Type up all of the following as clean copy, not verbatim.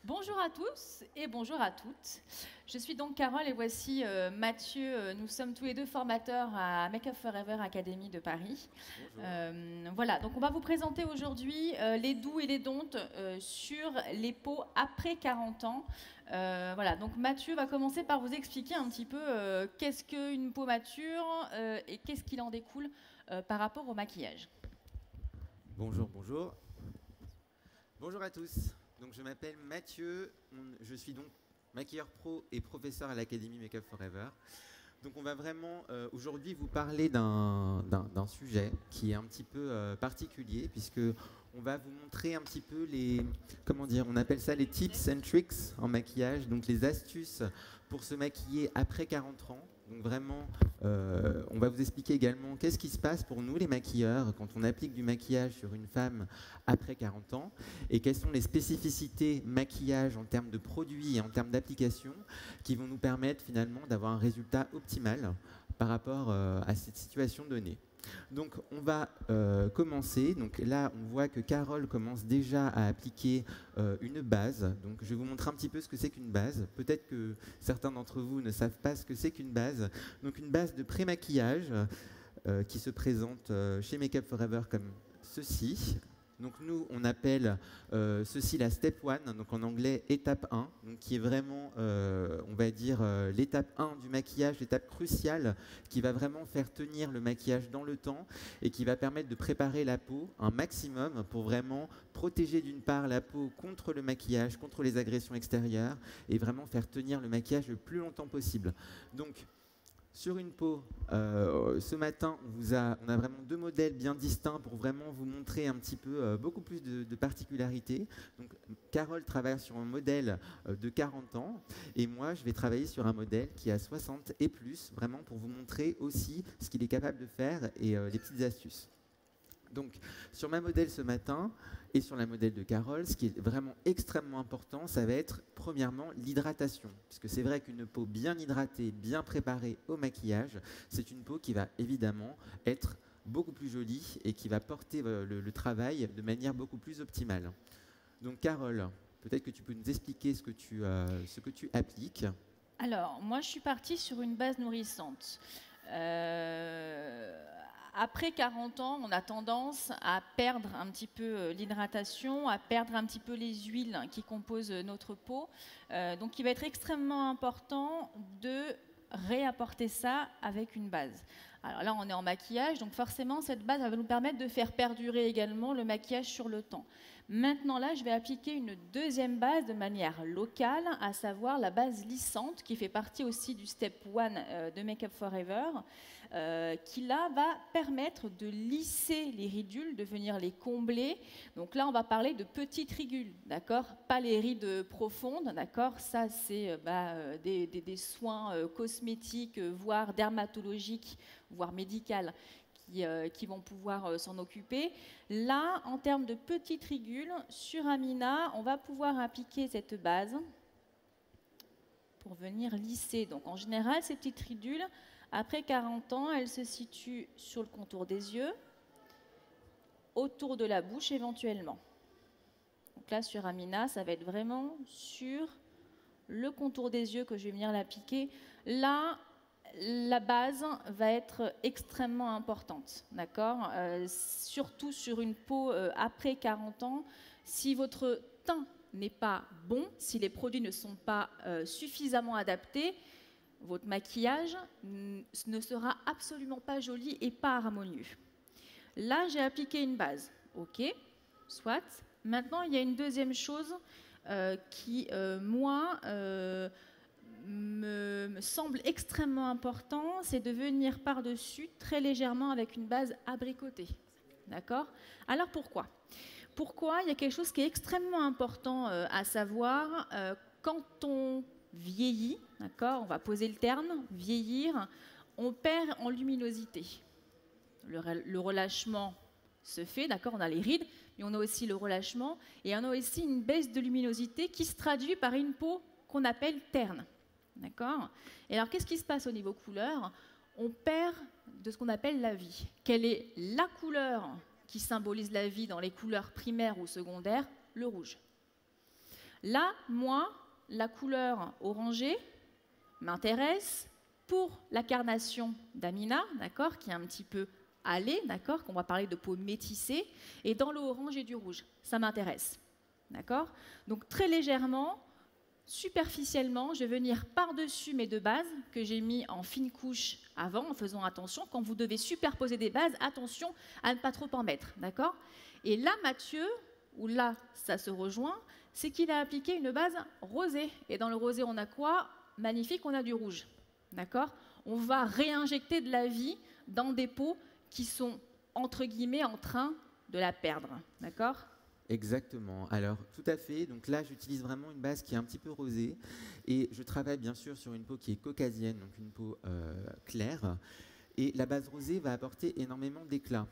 Bonjour à tous et bonjour à toutes. Je suis donc Carole et voici Mathieu. Nous sommes tous les deux formateurs à Make Up For Ever Academy de Paris. Voilà, donc on va vous présenter aujourd'hui les do's et les don'ts sur les peaux après 40 ans. Voilà, donc Mathieu va commencer par vous expliquer un petit peu qu'est-ce qu'une peau mature et qu'est-ce qu'il en découle par rapport au maquillage. Bonjour, bonjour. Bonjour à tous. Donc, je m'appelle Mathieu, je suis donc maquilleur pro et professeur à l'Académie Make Up For Ever. Donc on va vraiment aujourd'hui vous parler d'un sujet qui est un petit peu particulier puisque on va vous montrer un petit peu comment dire, on appelle ça les tips and tricks en maquillage, donc les astuces pour se maquiller après 40 ans. Donc vraiment, on va vous expliquer également qu'est-ce qui se passe pour nous les maquilleurs quand on applique du maquillage sur une femme après 40 ans et quelles sont les spécificités maquillage en termes de produits et en termes d'application qui vont nous permettre finalement d'avoir un résultat optimal par rapport à cette situation donnée. Donc on va commencer. Donc là on voit que Carole commence déjà à appliquer une base. Donc je vais vous montrer un petit peu ce que c'est qu'une base. Peut-être que certains d'entre vous ne savent pas ce que c'est qu'une base. Donc une base de pré-maquillage qui se présente chez Make Up For Ever comme ceci. Donc nous, on appelle ceci la step 1, donc en anglais étape 1, donc qui est vraiment, on va dire, l'étape 1 du maquillage, l'étape cruciale qui va vraiment faire tenir le maquillage dans le temps et qui va permettre de préparer la peau un maximum pour vraiment protéger d'une part la peau contre le maquillage, contre les agressions extérieures et vraiment faire tenir le maquillage le plus longtemps possible. Donc, sur une peau, ce matin, on a vraiment deux modèles bien distincts pour vraiment vous montrer un petit peu beaucoup plus de particularités. Donc, Carole travaille sur un modèle de 40 ans et moi, je vais travailler sur un modèle qui a 60 et plus, vraiment pour vous montrer aussi ce qu'il est capable de faire et les petites astuces. Donc, sur ma modèle ce matin et sur la modèle de Carole, ce qui est vraiment extrêmement important, ça va être premièrement l'hydratation. Puisque c'est vrai qu'une peau bien hydratée, bien préparée au maquillage, c'est une peau qui va évidemment être beaucoup plus jolie et qui va porter le travail de manière beaucoup plus optimale. Donc Carole, peut-être que tu peux nous expliquer ce que tu appliques. Alors, moi, je suis partie sur une base nourrissante. Après 40 ans, on a tendance à perdre un petit peu l'hydratation, à perdre un petit peu les huiles qui composent notre peau. Donc, il va être extrêmement important de réapporter ça avec une base. Alors là, on est en maquillage, donc forcément, cette base va nous permettre de faire perdurer également le maquillage sur le temps. Maintenant, là, je vais appliquer une deuxième base de manière locale, à savoir la base lissante, qui fait partie aussi du step 1 de Make Up For Ever, qui là va permettre de lisser les ridules, de venir les combler. Donc là, on va parler de petites ridules, d'accord? Pas les rides profondes, d'accord? Ça, c'est des soins cosmétiques, voire dermatologiques, voire médicales, qui vont pouvoir s'en occuper. Là, en termes de petites ridules, sur Amina, on va pouvoir appliquer cette base pour venir lisser. Donc en général, ces petites ridules, après 40 ans, elles se situent sur le contour des yeux, autour de la bouche éventuellement. Donc là, sur Amina, ça va être vraiment sur le contour des yeux que je vais venir l'appliquer. Là, la base va être extrêmement importante, d'accord? Surtout sur une peau après 40 ans. Si votre teint n'est pas bon, si les produits ne sont pas suffisamment adaptés, votre maquillage ne sera absolument pas joli et pas harmonieux. Là, j'ai appliqué une base, ok, soit. Maintenant, il y a une deuxième chose qui, moi, me semble extrêmement important, c'est de venir par-dessus très légèrement avec une base abricotée. D'accord? Alors pourquoi? Pourquoi? Il y a quelque chose qui est extrêmement important à savoir. Quand on vieillit, d'accord, on va poser le terme, vieillir, on perd en luminosité. Le relâchement se fait, d'accord, on a les rides, mais on a aussi le relâchement, et on a aussi une baisse de luminosité qui se traduit par une peau qu'on appelle terne. D'accord? Et alors, qu'est-ce qui se passe au niveau couleur? On perd de ce qu'on appelle la vie. Quelle est la couleur qui symbolise la vie dans les couleurs primaires ou secondaires? Le rouge. Là, moi, la couleur orangée m'intéresse pour la carnation d'Amina, d'accord, qui est un petit peu hâlée, d'accord, qu'on va parler de peau métissée, et dans le orange, j'ai du rouge. Ça m'intéresse, d'accord. Donc très légèrement, superficiellement, je vais venir par-dessus mes deux bases que j'ai mis en fine couche avant, en faisant attention. Quand vous devez superposer des bases, attention à ne pas trop en mettre, d'accord. Et là, Mathieu, où là, ça se rejoint, c'est qu'il a appliqué une base rosée. Et dans le rosé, on a quoi? Magnifique, on a du rouge. D'accord? On va réinjecter de la vie dans des peaux qui sont, entre guillemets, en train de la perdre. D'accord? Exactement. Alors, tout à fait. Donc là, j'utilise vraiment une base qui est un petit peu rosée. Et je travaille bien sûr sur une peau qui est caucasienne, donc une peau claire. Et la base rosée va apporter énormément d'éclat.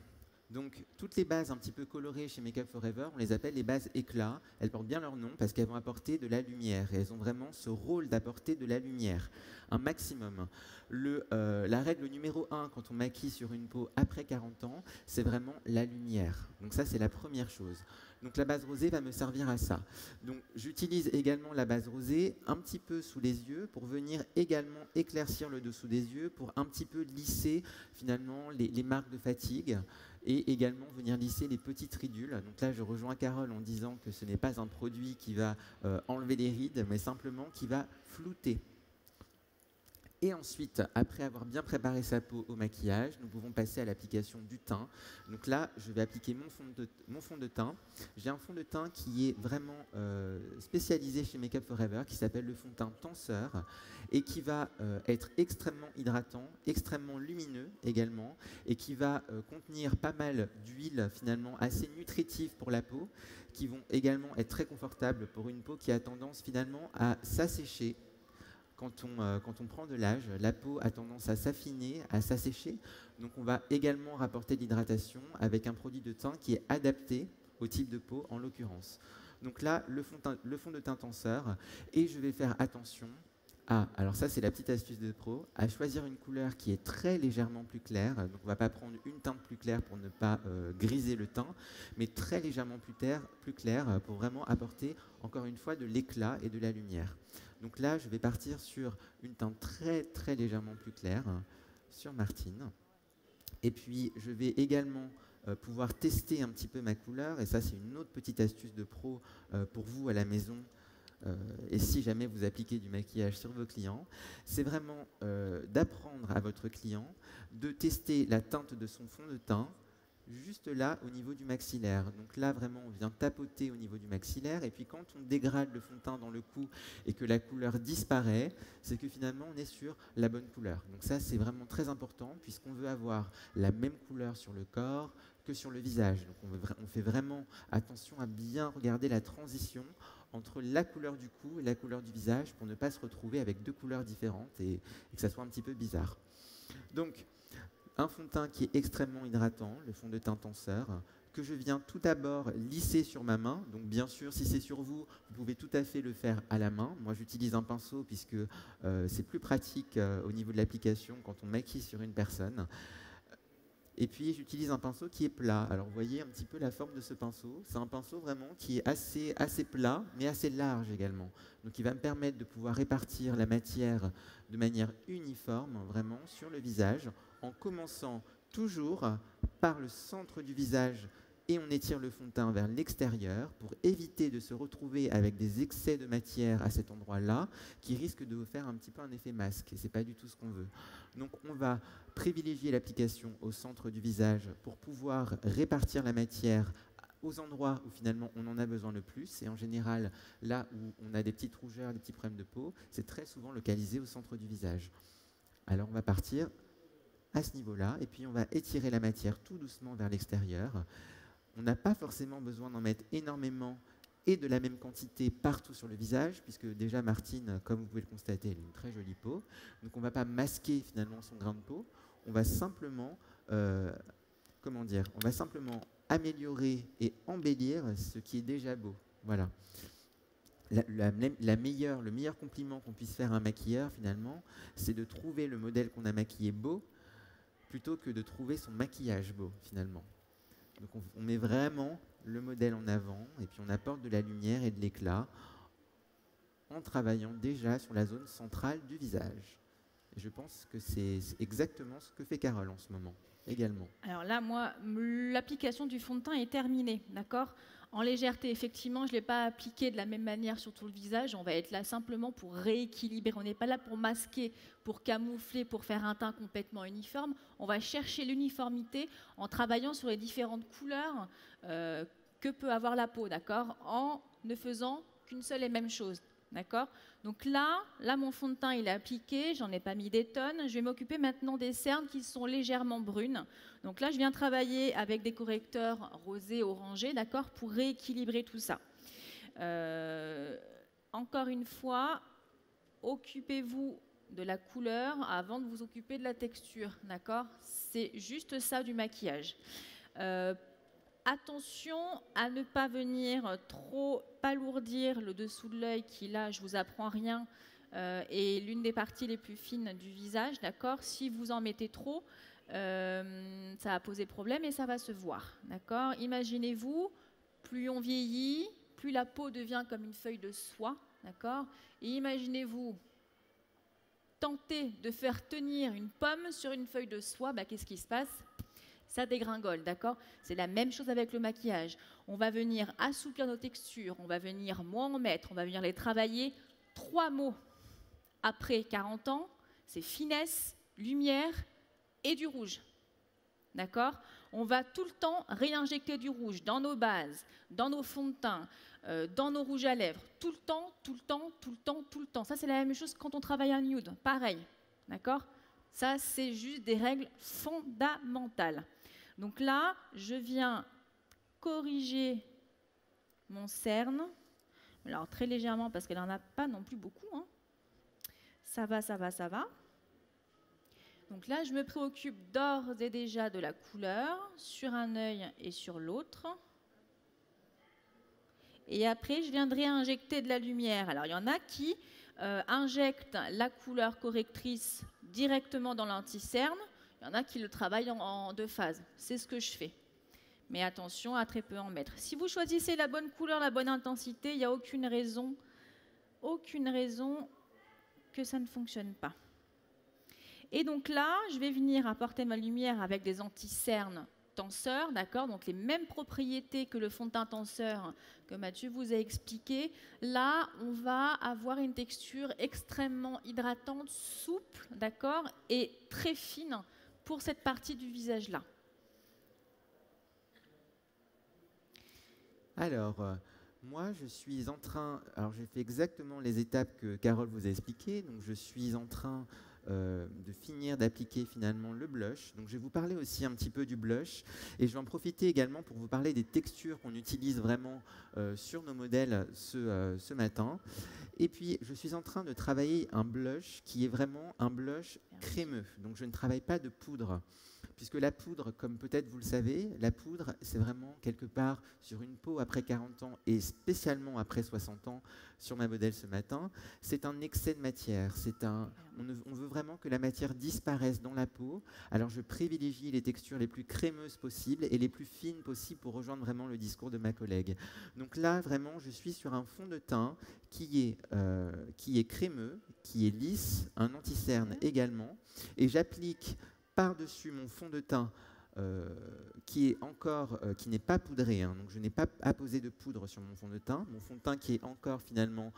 Donc, toutes les bases un petit peu colorées chez Make Up For Ever, on les appelle les bases éclat. Elles portent bien leur nom parce qu'elles vont apporter de la lumière. Et elles ont vraiment ce rôle d'apporter de la lumière, un maximum. La règle numéro 1 quand on maquille sur une peau après 40 ans, c'est vraiment la lumière. Donc ça, c'est la première chose. Donc la base rosée va me servir à ça. Donc j'utilise également la base rosée un petit peu sous les yeux pour venir également éclaircir le dessous des yeux, pour un petit peu lisser finalement les marques de fatigue et également venir lisser les petites ridules. Donc là, je rejoins Carole en disant que ce n'est pas un produit qui va enlever les rides, mais simplement qui va flouter. Et ensuite, après avoir bien préparé sa peau au maquillage, nous pouvons passer à l'application du teint. Donc là, je vais appliquer mon fond de teint. J'ai un fond de teint qui est vraiment spécialisé chez Make Up For Ever, qui s'appelle le fond de teint tenseur, et qui va être extrêmement hydratant, extrêmement lumineux également, et qui va contenir pas mal d'huiles finalement assez nutritives pour la peau, qui vont également être très confortables pour une peau qui a tendance finalement à s'assécher. Quand on prend de l'âge, la peau a tendance à s'affiner, à s'assécher. Donc on va également rapporter de l'hydratation avec un produit de teint qui est adapté au type de peau en l'occurrence. Donc là, le fond de teint tenseur. Et je vais faire attention à, alors ça c'est la petite astuce de pro, à choisir une couleur qui est très légèrement plus claire. Donc on ne va pas prendre une teinte plus claire pour ne pas griser le teint, mais très légèrement plus claire pour vraiment apporter encore une fois de l'éclat et de la lumière. Donc là, je vais partir sur une teinte très très légèrement plus claire sur Martine. Et puis, je vais également pouvoir tester un petit peu ma couleur. Et ça, c'est une autre petite astuce de pro pour vous à la maison. Et si jamais vous appliquez du maquillage sur vos clients, c'est vraiment d'apprendre à votre client de tester la teinte de son fond de teint juste là au niveau du maxillaire. Donc là vraiment on vient tapoter au niveau du maxillaire et puis quand on dégrade le fond de teint dans le cou et que la couleur disparaît, c'est que finalement on est sur la bonne couleur. Donc ça c'est vraiment très important puisqu'on veut avoir la même couleur sur le corps que sur le visage. Donc on fait vraiment attention à bien regarder la transition entre la couleur du cou et la couleur du visage pour ne pas se retrouver avec deux couleurs différentes et que ça soit un petit peu bizarre. Donc un fond de teint qui est extrêmement hydratant, le fond de teint tenseur, que je viens tout d'abord lisser sur ma main. Donc bien sûr, si c'est sur vous, vous pouvez tout à fait le faire à la main. Moi, j'utilise un pinceau puisque c'est plus pratique au niveau de l'application quand on maquille sur une personne. Et puis, j'utilise un pinceau qui est plat. Alors, vous voyez un petit peu la forme de ce pinceau. C'est un pinceau vraiment qui est assez plat, mais assez large également. Donc, il va me permettre de pouvoir répartir la matière de manière uniforme, vraiment, sur le visage, en commençant toujours par le centre du visage et on étire le fond de teint vers l'extérieur pour éviter de se retrouver avec des excès de matière à cet endroit-là qui risquent de vous faire un petit peu un effet masque et ce n'est pas du tout ce qu'on veut. Donc on va privilégier l'application au centre du visage pour pouvoir répartir la matière aux endroits où finalement on en a besoin le plus et en général là où on a des petites rougeurs, des petits problèmes de peau, c'est très souvent localisé au centre du visage. Alors on va partir à ce niveau-là et puis on va étirer la matière tout doucement vers l'extérieur. On n'a pas forcément besoin d'en mettre énormément et de la même quantité partout sur le visage, puisque déjà Martine, comme vous pouvez le constater, elle a une très jolie peau. Donc on ne va pas masquer finalement son grain de peau, on va simplement, on va simplement améliorer et embellir ce qui est déjà beau. Voilà. Le meilleur compliment qu'on puisse faire à un maquilleur finalement, c'est de trouver le modèle qu'on a maquillé beau, plutôt que de trouver son maquillage beau finalement. Donc on met vraiment le modèle en avant et puis on apporte de la lumière et de l'éclat en travaillant déjà sur la zone centrale du visage. Et je pense que c'est exactement ce que fait Carole en ce moment, également. Alors là, moi, l'application du fond de teint est terminée, d'accord ? En légèreté, effectivement, je ne l'ai pas appliqué de la même manière sur tout le visage. On va être là simplement pour rééquilibrer. On n'est pas là pour masquer, pour camoufler, pour faire un teint complètement uniforme. On va chercher l'uniformité en travaillant sur les différentes couleurs que peut avoir la peau, d'accord ? En ne faisant qu'une seule et même chose. D'accord ? Donc là, mon fond de teint, il est appliqué, j'en ai pas mis des tonnes. Je vais m'occuper maintenant des cernes qui sont légèrement brunes. Donc là, je viens travailler avec des correcteurs rosés, orangés, d'accord, pour rééquilibrer tout ça. Encore une fois, occupez-vous de la couleur avant de vous occuper de la texture, d'accord ? C'est juste ça du maquillage. Attention à ne pas venir trop alourdir le dessous de l'œil qui, là, je vous apprends rien, est l'une des parties les plus fines du visage, d'accord ? Si vous en mettez trop, ça va poser problème et ça va se voir, d'accord ? Imaginez-vous, plus on vieillit, plus la peau devient comme une feuille de soie, d'accord ? Et imaginez-vous tenter de faire tenir une pomme sur une feuille de soie, qu'est-ce qui se passe ? Ça dégringole, d'accord ? C'est la même chose avec le maquillage. On va venir assouplir nos textures, on va venir moins en mettre, on va venir les travailler. 3 mots après 40 ans, c'est finesse, lumière et du rouge. D'accord ? On va tout le temps réinjecter du rouge dans nos bases, dans nos fonds de teint, dans nos rouges à lèvres. Tout le temps, tout le temps, tout le temps, tout le temps. Ça, c'est la même chose quand on travaille un nude. Pareil. D'accord ? Ça, c'est juste des règles fondamentales. Donc là, je viens corriger mon cerne. Alors, très légèrement, parce qu'elle n'en a pas non plus beaucoup. Hein. Ça va, ça va, ça va. Donc là, je me préoccupe d'ores et déjà de la couleur sur un œil et sur l'autre. Et après, je viendrai injecter de la lumière. Alors, il y en a qui injectent la couleur correctrice directement dans l'anti-cerne. Il y en a qui le travaillent en 2 phases. C'est ce que je fais. Mais attention à très peu en mettre. Si vous choisissez la bonne couleur, la bonne intensité, il n'y a aucune raison que ça ne fonctionne pas. Et donc là, je vais venir apporter ma lumière avec des anti-cernes tenseurs, d'accord ? Donc les mêmes propriétés que le fond de teint tenseur que Mathieu vous a expliqué. Là, on va avoir une texture extrêmement hydratante, souple, d'accord ? Et très fine pour cette partie du visage-là. Alors, moi, je suis en train... Alors, j'ai fait exactement les étapes que Carole vous a expliquées. Donc, je suis en train de finir d'appliquer finalement le blush. Donc, je vais vous parler aussi un petit peu du blush. Et je vais en profiter également pour vous parler des textures qu'on utilise vraiment sur nos modèles ce matin. Et puis, je suis en train de travailler un blush qui est vraiment un blush crémeux. Donc, je ne travaille pas de poudre. Puisque la poudre, comme peut-être vous le savez, la poudre, c'est vraiment quelque part sur une peau après 40 ans et spécialement après 60 ans sur ma modèle ce matin, c'est un excès de matière. On veut vraiment que la matière disparaisse dans la peau. Alors je privilégie les textures les plus crémeuses possibles et les plus fines possibles pour rejoindre vraiment le discours de ma collègue. Donc là, vraiment, je suis sur un fond de teint qui est crémeux, qui est lisse, un anti-cerne également, et j'applique par-dessus mon fond de teint qui n'est pas poudré, hein, donc je n'ai pas apposé de poudre sur mon fond de teint qui est encore finalement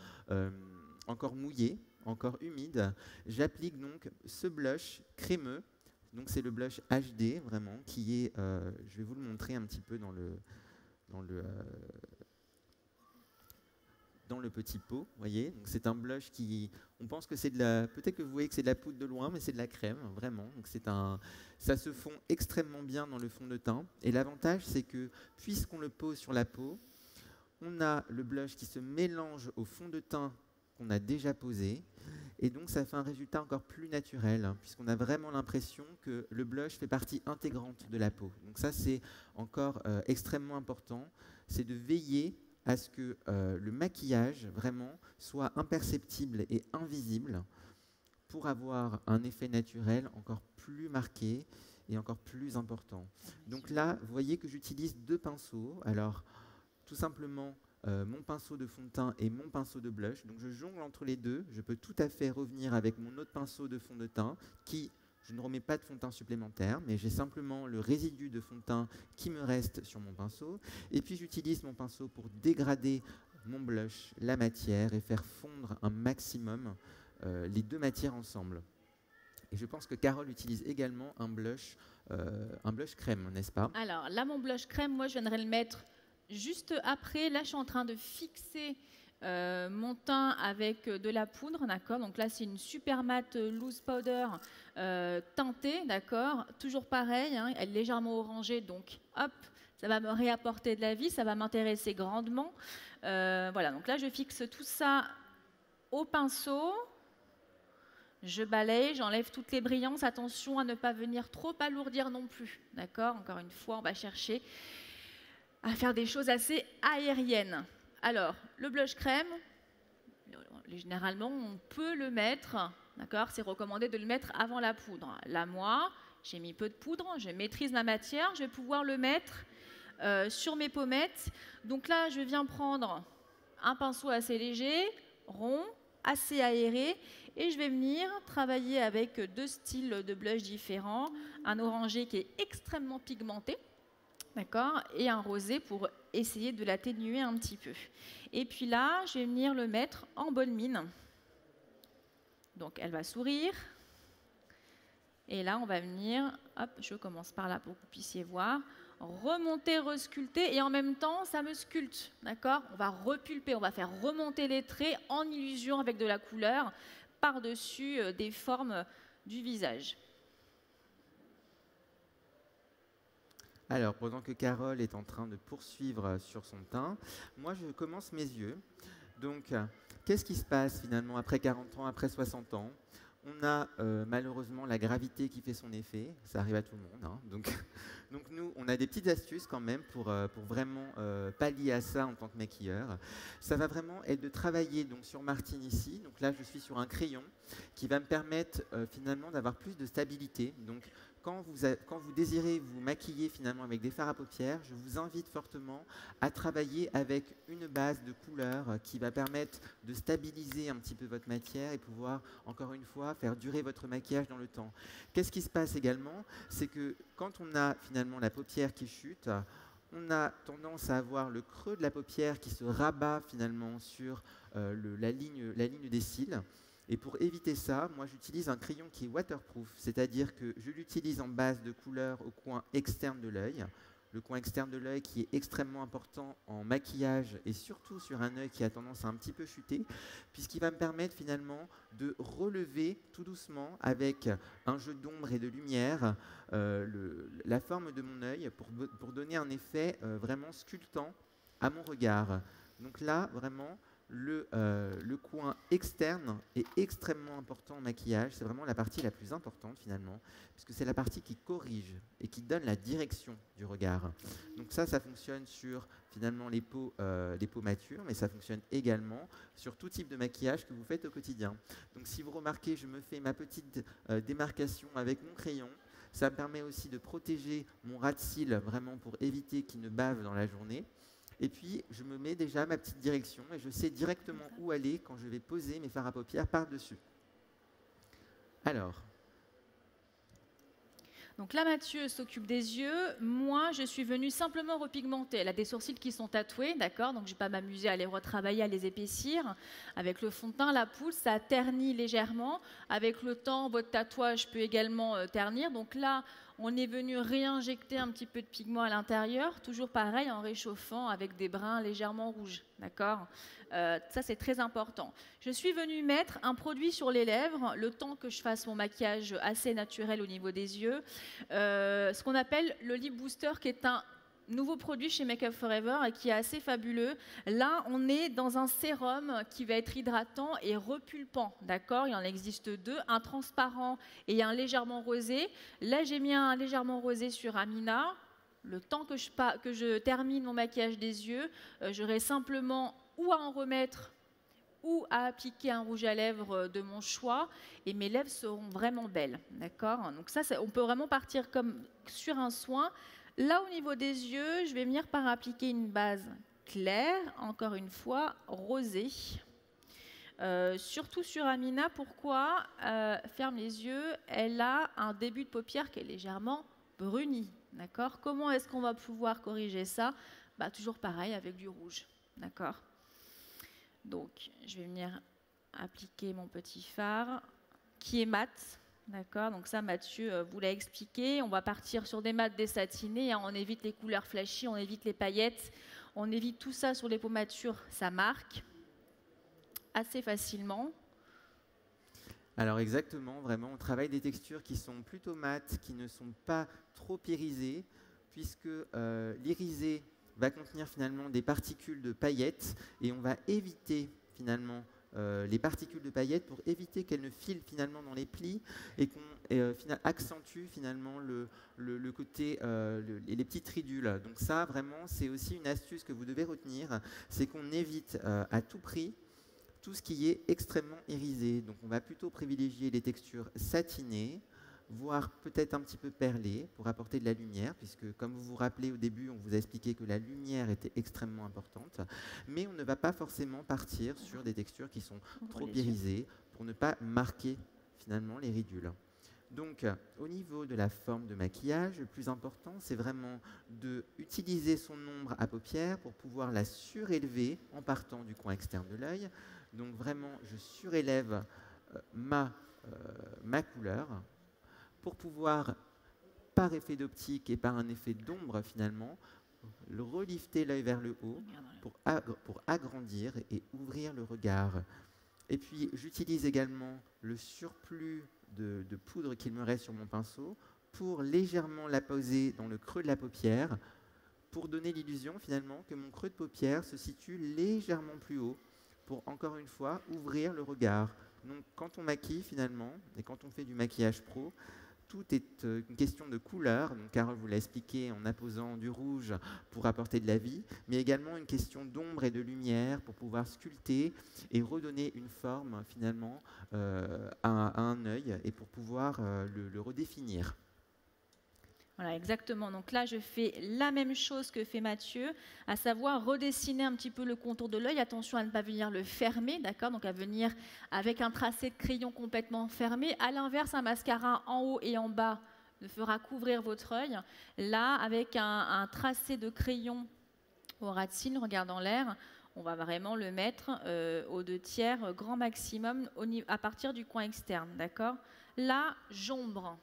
encore mouillé, encore humide. J'applique donc ce blush crémeux, donc c'est le blush HD vraiment qui est, je vais vous le montrer un petit peu dans le petit pot, vous voyez. Donc c'est un blush qui, on pense que c'est peut-être que vous voyez que c'est de la poudre de loin, mais c'est de la crème, vraiment. Donc ça se fond extrêmement bien dans le fond de teint. Et l'avantage, c'est que puisqu'on le pose sur la peau, on a le blush qui se mélange au fond de teint qu'on a déjà posé. Et donc ça fait un résultat encore plus naturel, hein, puisqu'on a vraiment l'impression que le blush fait partie intégrante de la peau. Donc ça, c'est encore extrêmement important, c'est de veiller à ce que le maquillage vraiment soit imperceptible et invisible pour avoir un effet naturel encore plus marqué et encore plus important. Donc là, vous voyez que j'utilise 2 pinceaux. Alors, tout simplement, mon pinceau de fond de teint et mon pinceau de blush. Donc je jongle entre les deux. Je peux tout à fait revenir avec mon autre pinceau de fond de teint qui, je ne remets pas de fond de teint supplémentaire, mais j'ai simplement le résidu de fond de teint qui me reste sur mon pinceau. Et puis j'utilise mon pinceau pour dégrader mon blush, la matière, et faire fondre un maximum les deux matières ensemble. Et je pense que Carole utilise également un blush crème, n'est-ce pas? Alors là, mon blush crème, moi, je viendrai le mettre juste après. Là, je suis en train de fixer mon teint avec de la poudre, d'accord? Donc là, c'est une super matte loose powder teintée, d'accord? Toujours pareil, hein, elle est légèrement orangée, donc hop, ça va me réapporter de la vie, ça va m'intéresser grandement. Voilà, donc là, je fixe tout ça au pinceau. Je balaye, j'enlève toutes les brillances. Attention à ne pas venir trop alourdir non plus, d'accord? Encore une fois, on va chercher à faire des choses assez aériennes. Alors, le blush crème, généralement, on peut le mettre, d'accord? C'est recommandé de le mettre avant la poudre. Là, moi, j'ai mis peu de poudre, je maîtrise ma matière, je vais pouvoir le mettre sur mes pommettes. Donc là, je viens prendre un pinceau assez léger, rond, assez aéré, et je vais venir travailler avec deux styles de blush différents, un orangé qui est extrêmement pigmenté, d'accord, et un rosé pour essayer de l'atténuer un petit peu. Et puis là, je vais venir le mettre en bonne mine. Donc elle va sourire. Et là, on va venir, hop, je commence par là pour que vous puissiez voir, remonter, resculpter, et en même temps, ça me sculpte, d'accord? On va repulper, on va faire remonter les traits en illusion avec de la couleur par-dessus des formes du visage. Alors, pendant que Carole est en train de poursuivre sur son teint, moi, je commence mes yeux. Donc, qu'est-ce qui se passe finalement après 40 ans, après 60 ans? On a malheureusement la gravité qui fait son effet, ça arrive à tout le monde, hein. Donc nous, on a des petites astuces quand même pour vraiment pallier à ça en tant que maquilleur. Ça va vraiment être de travailler donc, sur Martine ici. Donc là, je suis sur un crayon qui va me permettre finalement d'avoir plus de stabilité. Donc quand vous désirez vous maquiller finalement avec des fards à paupières, je vous invite fortement à travailler avec une base de couleur qui va permettre de stabiliser un petit peu votre matière et pouvoir, encore une fois, faire durer votre maquillage dans le temps. Qu'est-ce qui se passe également? C'est que quand on a finalement la paupière qui chute, on a tendance à avoir le creux de la paupière qui se rabat finalement sur la ligne des cils. Et pour éviter ça, moi j'utilise un crayon qui est waterproof, c'est-à-dire que je l'utilise en base de couleur au coin externe de l'œil. Le coin externe de l'œil qui est extrêmement important en maquillage et surtout sur un œil qui a tendance à un petit peu chuter, puisqu'il va me permettre finalement de relever tout doucement avec un jeu d'ombre et de lumière la forme de mon œil pour donner un effet vraiment sculptant à mon regard. Donc là, vraiment, le coin externe est extrêmement important en maquillage. C'est vraiment la partie la plus importante finalement, puisque c'est la partie qui corrige et qui donne la direction du regard. Donc ça fonctionne sur finalement les peaux matures, mais ça fonctionne également sur tout type de maquillage que vous faites au quotidien. Donc si vous remarquez, je me fais ma petite démarcation avec mon crayon. Ça me permet aussi de protéger mon ras de cils vraiment pour éviter qu'il ne bave dans la journée. Et puis, je me mets déjà ma petite direction et je sais directement où aller quand je vais poser mes fards à paupières par-dessus. Alors. Donc là, Mathieu s'occupe des yeux. Moi, je suis venue simplement repigmenter. Elle a des sourcils qui sont tatoués, d'accord? Donc, je ne vais pas m'amuser à les retravailler, à les épaissir. Avec le fond de teint, la poudre, ça ternit légèrement. Avec le temps, votre tatouage peut également ternir. Donc là, on est venu réinjecter un petit peu de pigment à l'intérieur, toujours pareil, en réchauffant avec des brins légèrement rouges, d'accord? Ça, c'est très important. Je suis venue mettre un produit sur les lèvres, le temps que je fasse mon maquillage assez naturel au niveau des yeux, ce qu'on appelle le Lip Booster, qui est un nouveau produit chez Make Up For Ever et qui est assez fabuleux. Là, on est dans un sérum qui va être hydratant et repulpant, d'accord? Il en existe deux, un transparent et un légèrement rosé. Là, j'ai mis un légèrement rosé sur Amina. Le temps que je termine mon maquillage des yeux, j'aurai simplement ou à en remettre ou à appliquer un rouge à lèvres de mon choix et mes lèvres seront vraiment belles, d'accord? Donc ça, on peut vraiment partir comme sur un soin. Là, au niveau des yeux, je vais venir par appliquer une base clair, encore une fois, rosé. Surtout sur Amina, pourquoi ferme les yeux, elle a un début de paupière qui est légèrement bruni. D'accord? Comment est-ce qu'on va pouvoir corriger ça? Toujours pareil, avec du rouge. D'accord? Donc, je vais venir appliquer mon petit fard qui est mat. D'accord? Donc ça, Mathieu vous l'a expliqué. On va partir sur des mats désatinés. Hein. On évite les couleurs flashy, on évite les paillettes. On évite tout ça sur les pommatures, ça marque assez facilement. Alors exactement, vraiment, on travaille des textures qui sont plutôt mates, qui ne sont pas trop irisées, puisque l'irisé va contenir finalement des particules de paillettes, et on va éviter finalement les particules de paillettes pour éviter qu'elles ne filent finalement dans les plis et qu'on accentue finalement le côté, les petites ridules. Donc ça, vraiment, c'est aussi une astuce que vous devez retenir, c'est qu'on évite à tout prix tout ce qui est extrêmement irisé. Donc on va plutôt privilégier les textures satinées, voire peut-être un petit peu perlées pour apporter de la lumière, puisque comme vous vous rappelez au début, on vous a expliqué que la lumière était extrêmement importante, mais on ne va pas forcément partir sur des textures qui sont trop irisées pour ne pas marquer finalement les ridules. Donc, au niveau de la forme de maquillage, le plus important, c'est vraiment d'utiliser son ombre à paupières pour pouvoir la surélever en partant du coin externe de l'œil. Donc vraiment, je surélève ma couleur pour pouvoir, par effet d'optique et par un effet d'ombre finalement, relifter l'œil vers le haut pour agrandir et ouvrir le regard. Et puis, j'utilise également le surplus de poudre qu'il me reste sur mon pinceau pour légèrement la poser dans le creux de la paupière pour donner l'illusion finalement que mon creux de paupière se situe légèrement plus haut pour, encore une fois, ouvrir le regard. Donc, quand on maquille, finalement, et quand on fait du maquillage pro, tout est une question de couleur. Donc, Carole vous l'a expliqué en apposant du rouge pour apporter de la vie, mais également une question d'ombre et de lumière pour pouvoir sculpter et redonner une forme, finalement, à un œil et pour pouvoir le redéfinir. Voilà, exactement. Donc là, je fais la même chose que fait Mathieu, à savoir redessiner un petit peu le contour de l'œil. Attention à ne pas venir le fermer, d'accord? Donc à venir avec un tracé de crayon complètement fermé. À l'inverse, un mascara en haut et en bas ne fera couvrir votre œil. Là, avec un tracé de crayon au ras de cils, regardant l'air, on va vraiment le mettre aux 2/3, grand maximum, à partir du coin externe, d'accord? Là, j'ombre.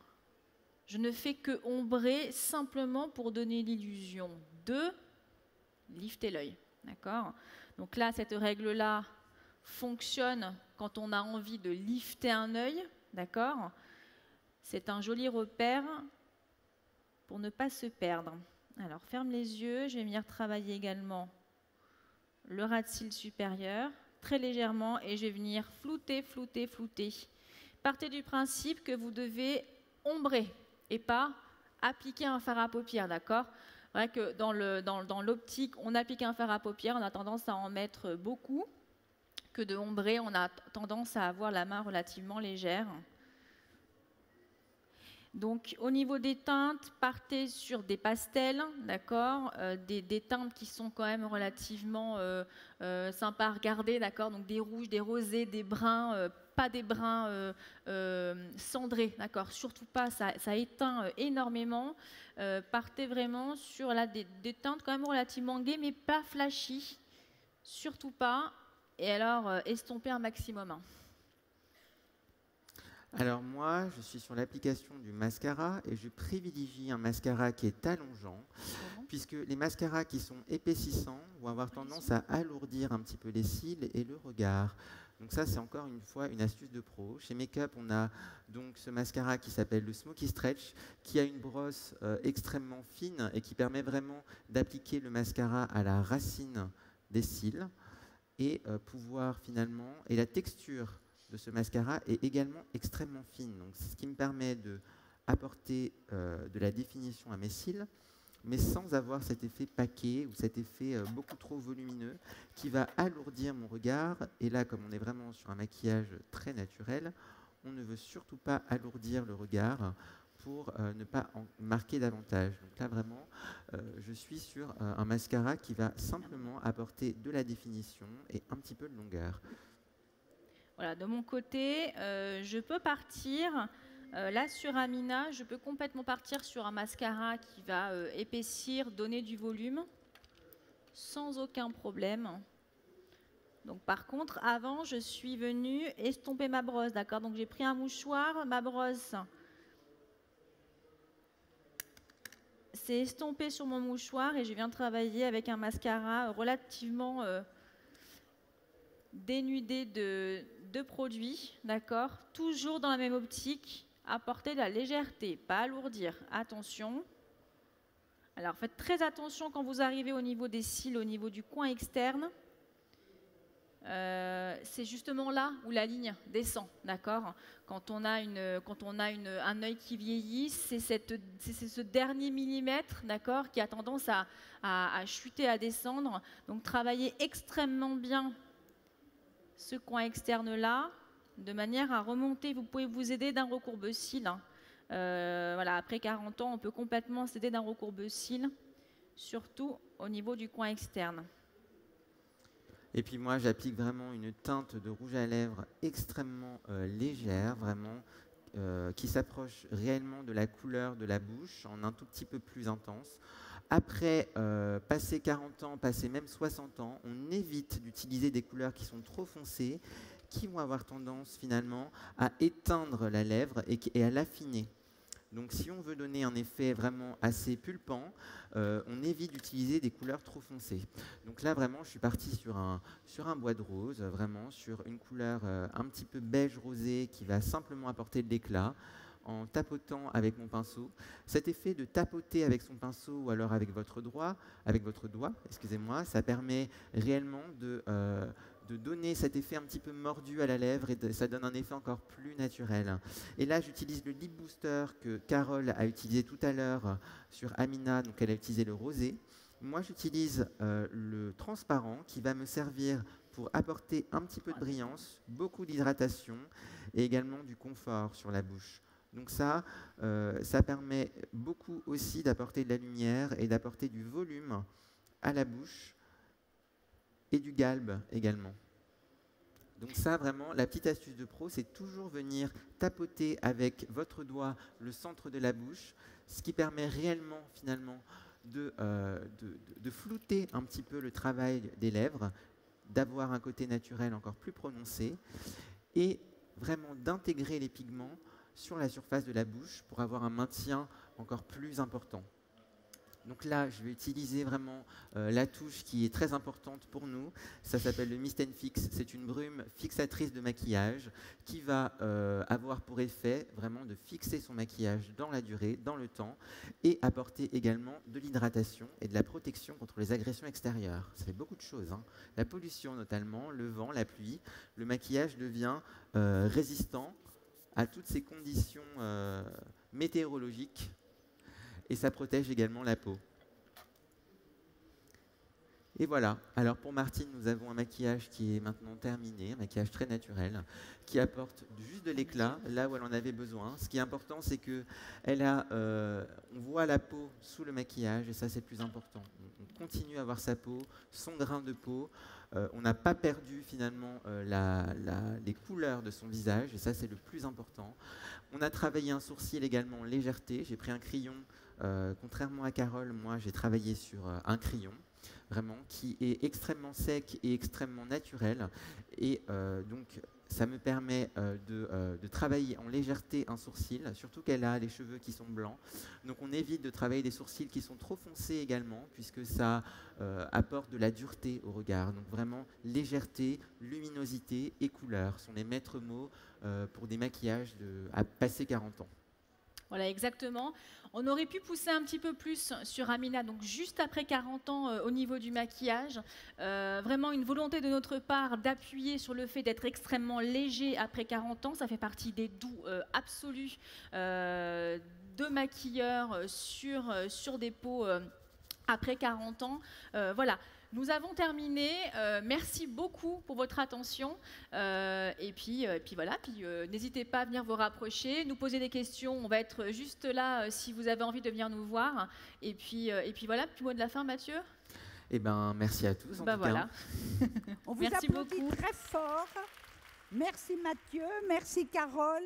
Je ne fais que ombrer simplement pour donner l'illusion de lifter l'œil. D'accord? Donc là, cette règle-là fonctionne quand on a envie de lifter un œil. D'accord? C'est un joli repère pour ne pas se perdre. Alors, ferme les yeux. Je vais venir travailler également le ras de cils supérieur, très légèrement, et je vais venir flouter, flouter, flouter. Partez du principe que vous devez ombrer et pas appliquer un fard à paupières, d'accord? C'est vrai que dans l'optique, on applique un fard à paupières, on a tendance à en mettre beaucoup, que de ombrer, on a tendance à avoir la main relativement légère. Donc, au niveau des teintes, partez sur des pastels, d'accord, des teintes qui sont quand même relativement sympas à regarder, d'accord, donc des rouges, des rosés, des bruns, pas des bruns cendrés, d'accord, surtout pas, ça éteint énormément. Partez vraiment sur là, des teintes quand même relativement gaies, mais pas flashy, surtout pas. Et alors, estompez un maximum. Alors moi, je suis sur l'application du mascara et je privilégie un mascara qui est allongeant, puisque les mascaras qui sont épaississants vont avoir tendance à alourdir un petit peu les cils et le regard. Donc ça, c'est encore une fois une astuce de pro. Chez Makeup, on a donc ce mascara qui s'appelle le Smoky Stretch, qui a une brosse extrêmement fine et qui permet vraiment d'appliquer le mascara à la racine des cils et pouvoir finalement, et la texture de ce mascara est également extrêmement fine. Donc, c'est ce qui me permet d'apporter de la définition à mes cils, mais sans avoir cet effet paquet ou cet effet beaucoup trop volumineux qui va alourdir mon regard. Et là, comme on est vraiment sur un maquillage très naturel, on ne veut surtout pas alourdir le regard pour ne pas en marquer davantage. Donc là, vraiment, je suis sur un mascara qui va simplement apporter de la définition et un petit peu de longueur. Voilà, de mon côté, je peux partir, là sur Amina, je peux complètement partir sur un mascara qui va épaissir, donner du volume, sans aucun problème. Donc par contre, avant, je suis venue estomper ma brosse, d'accord? Donc j'ai pris un mouchoir, ma brosse s'est estompée sur mon mouchoir et je viens travailler avec un mascara relativement dénudé de produits, d'accord? Toujours dans la même optique, apporter de la légèreté, pas alourdir. Attention. Alors faites très attention quand vous arrivez au niveau des cils, au niveau du coin externe. C'est justement là où la ligne descend, d'accord? Quand on a un œil qui vieillit, c'est ce dernier millimètre, d'accord, qui a tendance à chuter, à descendre. Donc travaillez extrêmement bien ce coin externe là, de manière à remonter. Vous pouvez vous aider d'un recourbe-cils. Voilà, après 40 ans, on peut complètement s'aider d'un recourbe-cils, surtout au niveau du coin externe. Et puis moi, j'applique vraiment une teinte de rouge à lèvres extrêmement légère, vraiment, qui s'approche réellement de la couleur de la bouche, en un tout petit peu plus intense. Après, passer 40 ans, passer même 60 ans, on évite d'utiliser des couleurs qui sont trop foncées, qui vont avoir tendance finalement à éteindre la lèvre et à l'affiner. Donc si on veut donner un effet vraiment assez pulpant, on évite d'utiliser des couleurs trop foncées. Donc là vraiment je suis parti sur un bois de rose, vraiment sur une couleur un petit peu beige rosé qui va simplement apporter de l'éclat en tapotant avec mon pinceau. Cet effet de tapoter avec son pinceau ou alors avec votre doigt, excusez-moi, ça permet réellement de donner cet effet un petit peu mordu à la lèvre et ça donne un effet encore plus naturel. Et là, j'utilise le Lip Booster que Carole a utilisé tout à l'heure sur Amina, donc elle a utilisé le rosé. Moi, j'utilise le transparent qui va me servir pour apporter un petit peu de brillance, beaucoup d'hydratation et également du confort sur la bouche. Donc ça permet beaucoup aussi d'apporter de la lumière et d'apporter du volume à la bouche et du galbe également. Donc ça, vraiment, la petite astuce de pro, c'est toujours venir tapoter avec votre doigt le centre de la bouche, ce qui permet réellement, finalement, de flouter un petit peu le travail des lèvres, d'avoir un côté naturel encore plus prononcé et vraiment d'intégrer les pigments sur la surface de la bouche pour avoir un maintien encore plus important. Donc là, je vais utiliser vraiment la touche qui est très importante pour nous. Ça s'appelle le Mist & Fix. C'est une brume fixatrice de maquillage qui va avoir pour effet vraiment de fixer son maquillage dans la durée, dans le temps, et apporter également de l'hydratation et de la protection contre les agressions extérieures. Ça fait beaucoup de choses, hein. La pollution notamment, le vent, la pluie. Le maquillage devient résistant à toutes ces conditions météorologiques. Et ça protège également la peau. Et voilà. Alors pour Martine, nous avons un maquillage qui est maintenant terminé, un maquillage très naturel, qui apporte juste de l'éclat là où elle en avait besoin. Ce qui est important, c'est que on voit la peau sous le maquillage, et ça c'est le plus important. On continue à voir sa peau, son grain de peau. On n'a pas perdu finalement les couleurs de son visage, et ça c'est le plus important. On a travaillé un sourcil également en légèreté. J'ai pris un crayon. Contrairement à Carole, moi j'ai travaillé sur un crayon, vraiment, qui est extrêmement sec et extrêmement naturel. Et donc ça me permet de travailler en légèreté un sourcil, surtout qu'elle a les cheveux qui sont blancs. Donc on évite de travailler des sourcils qui sont trop foncés également, puisque ça apporte de la dureté au regard. Donc vraiment, légèreté, luminosité et couleur sont les maîtres mots pour des maquillages à passer 40 ans. Voilà, exactement. On aurait pu pousser un petit peu plus sur Amina, donc juste après 40 ans au niveau du maquillage. Vraiment une volonté de notre part d'appuyer sur le fait d'être extrêmement léger après 40 ans. Ça fait partie des doux absolus de maquilleurs sur des peaux après 40 ans. Voilà. Nous avons terminé. Merci beaucoup pour votre attention. Et puis voilà. N'hésitez pas à venir vous rapprocher, nous poser des questions. On va être juste là si vous avez envie de venir nous voir. Et puis voilà. Petit mot de la fin, Mathieu. Eh ben, merci à tous. En tout voilà. cas. On vous Merci applaudit beaucoup. très fort. Merci Mathieu, merci Carole.